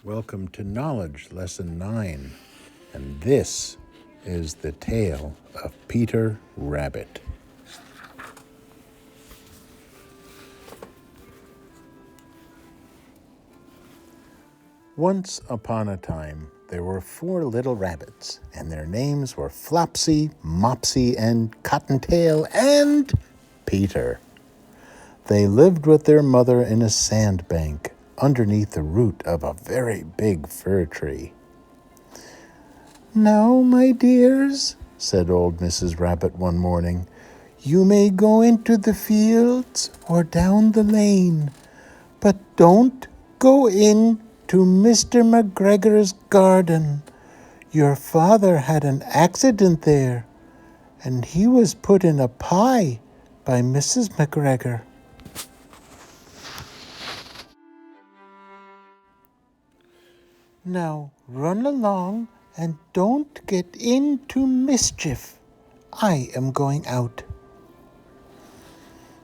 Welcome to Knowledge, Lesson 9, and this is the tale of Peter Rabbit. Once upon a time, there were 4 little rabbits, and their names were Flopsy, Mopsy, and Cottontail, and Peter. They lived with their mother in a sandbank underneath the root of a very big fir tree. "Now, my dears," said old Mrs. Rabbit one morning, "you may go into the fields or down the lane, but don't go in to Mr. McGregor's garden. Your father had an accident there, and he was put in a pie by Mrs. McGregor." "Now run along and don't get into mischief. I am going out."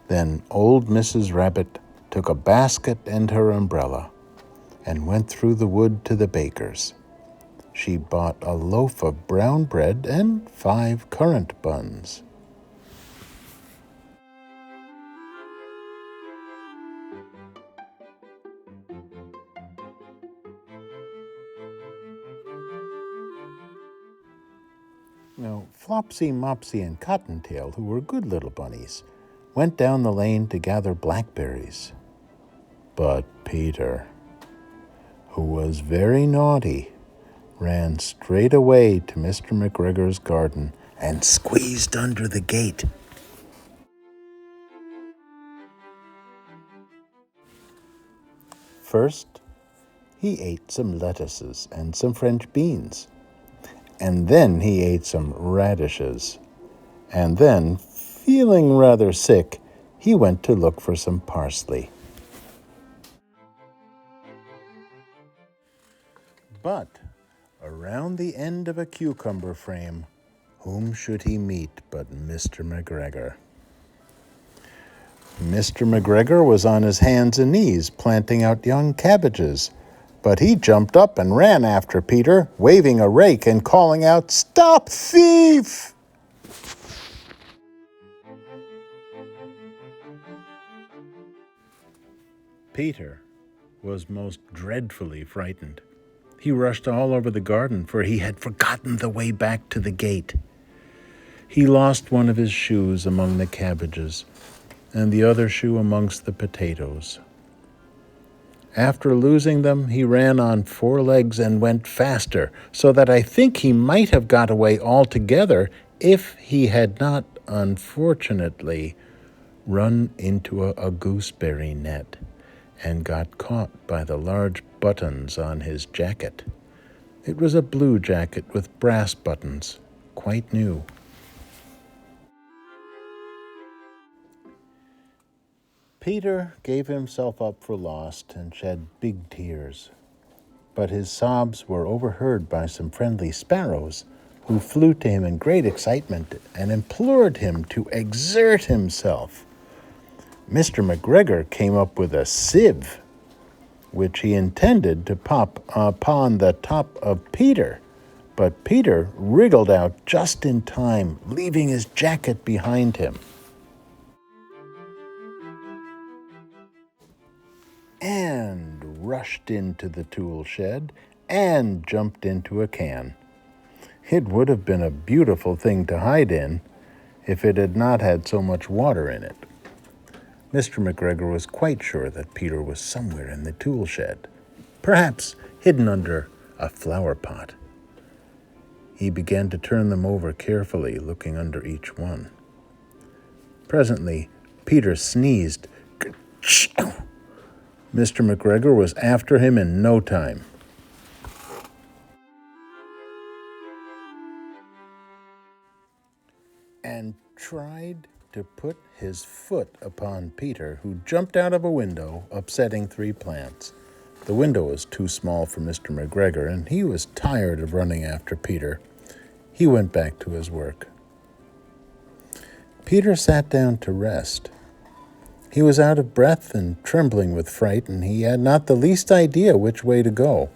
Then old Mrs. Rabbit took a basket and her umbrella and went through the wood to the baker's. She bought a loaf of brown bread and 5 currant buns. Now, Flopsy, Mopsy, and Cottontail, who were good little bunnies, went down the lane to gather blackberries. But Peter, who was very naughty, ran straight away to Mr. McGregor's garden and squeezed under the gate. First, he ate some lettuces and some French beans. And then he ate some radishes. And then, feeling rather sick, he went to look for some parsley. But around the end of a cucumber frame, whom should he meet but Mr. McGregor? Mr. McGregor was on his hands and knees planting out young cabbages, but he jumped up and ran after Peter, waving a rake and calling out, "Stop, thief!" Peter was most dreadfully frightened. He rushed all over the garden, for he had forgotten the way back to the gate. He lost one of his shoes among the cabbages, and the other shoe amongst the potatoes. After losing them, he ran on 4 legs and went faster, so that I think he might have got away altogether if he had not, unfortunately, run into a gooseberry net and got caught by the large buttons on his jacket. It was a blue jacket with brass buttons, quite new. Peter gave himself up for lost and shed big tears. But his sobs were overheard by some friendly sparrows, who flew to him in great excitement and implored him to exert himself. Mr. McGregor came up with a sieve, which he intended to pop upon the top of Peter, but Peter wriggled out just in time, leaving his jacket behind him. And rushed into the tool shed and jumped into a can. It would have been a beautiful thing to hide in if it had not had so much water in it. Mr. McGregor was quite sure that Peter was somewhere in the tool shed, perhaps hidden under a flower pot. He began to turn them over carefully, looking under each one. Presently, Peter sneezed. Mr. McGregor was after him in no time. And tried to put his foot upon Peter, who jumped out of a window, upsetting 3 plants. The window was too small for Mr. McGregor, and he was tired of running after Peter. He went back to his work. Peter sat down to rest. He was out of breath and trembling with fright, and he had not the least idea which way to go.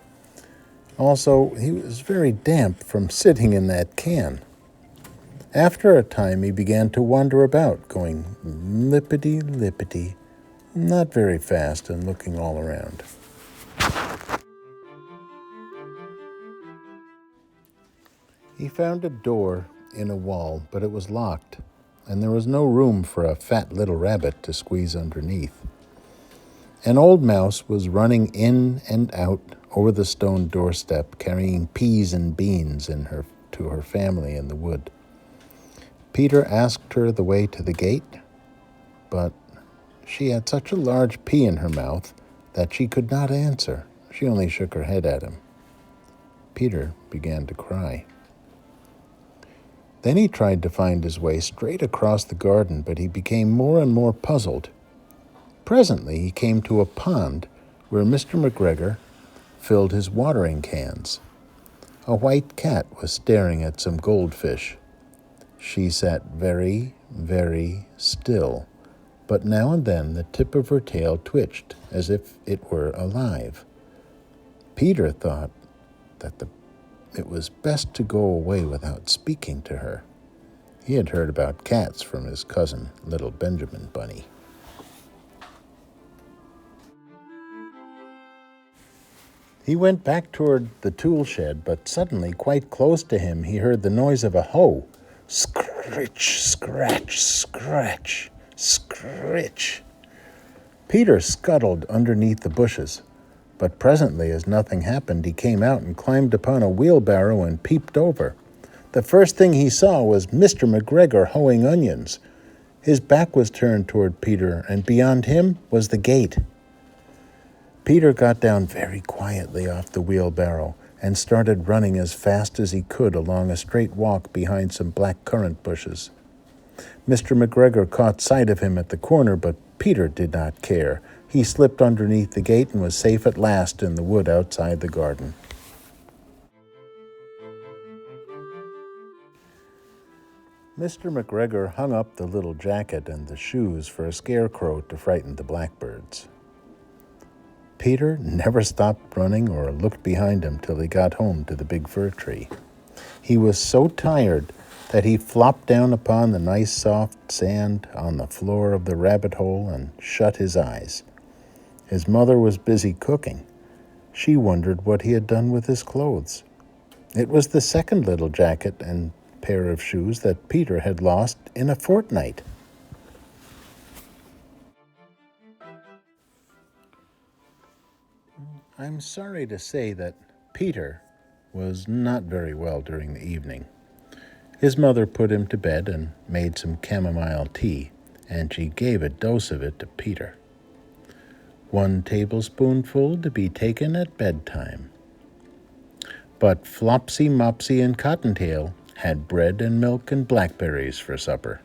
Also, he was very damp from sitting in that can. After a time, he began to wander about, going lippity-lippity, not very fast, and looking all around. He found a door in a wall, but it was locked, and there was no room for a fat little rabbit to squeeze underneath. An old mouse was running in and out over the stone doorstep, carrying peas and beans to her family in the wood. Peter asked her the way to the gate, but she had such a large pea in her mouth that she could not answer. She only shook her head at him. Peter began to cry. Then he tried to find his way straight across the garden, but he became more and more puzzled. Presently he came to a pond where Mr. McGregor filled his watering cans. A white cat was staring at some goldfish. She sat very, very still, but now and then the tip of her tail twitched as if it were alive. Peter thought that it was best to go away without speaking to her. He had heard about cats from his cousin, little Benjamin Bunny. He went back toward the tool shed, but suddenly, quite close to him, he heard the noise of a hoe. Scritch, scratch, scratch, scritch. Peter scuttled underneath the bushes, but presently, as nothing happened, he came out and climbed upon a wheelbarrow and peeped over. The first thing he saw was Mr. McGregor hoeing onions. His back was turned toward Peter, and beyond him was the gate. Peter got down very quietly off the wheelbarrow and started running as fast as he could along a straight walk behind some black currant bushes. Mr. McGregor caught sight of him at the corner, but Peter did not care. He slipped underneath the gate and was safe at last in the wood outside the garden. Mr. McGregor hung up the little jacket and the shoes for a scarecrow to frighten the blackbirds. Peter never stopped running or looked behind him till he got home to the big fir tree. He was so tired that he flopped down upon the nice soft sand on the floor of the rabbit hole and shut his eyes. His mother was busy cooking. She wondered what he had done with his clothes. It was the second little jacket and pair of shoes that Peter had lost in a fortnight. I'm sorry to say that Peter was not very well during the evening. His mother put him to bed and made some chamomile tea, and she gave a dose of it to Peter. 1 tablespoonful to be taken at bedtime. But Flopsy, Mopsy, and Cottontail had bread and milk and blackberries for supper.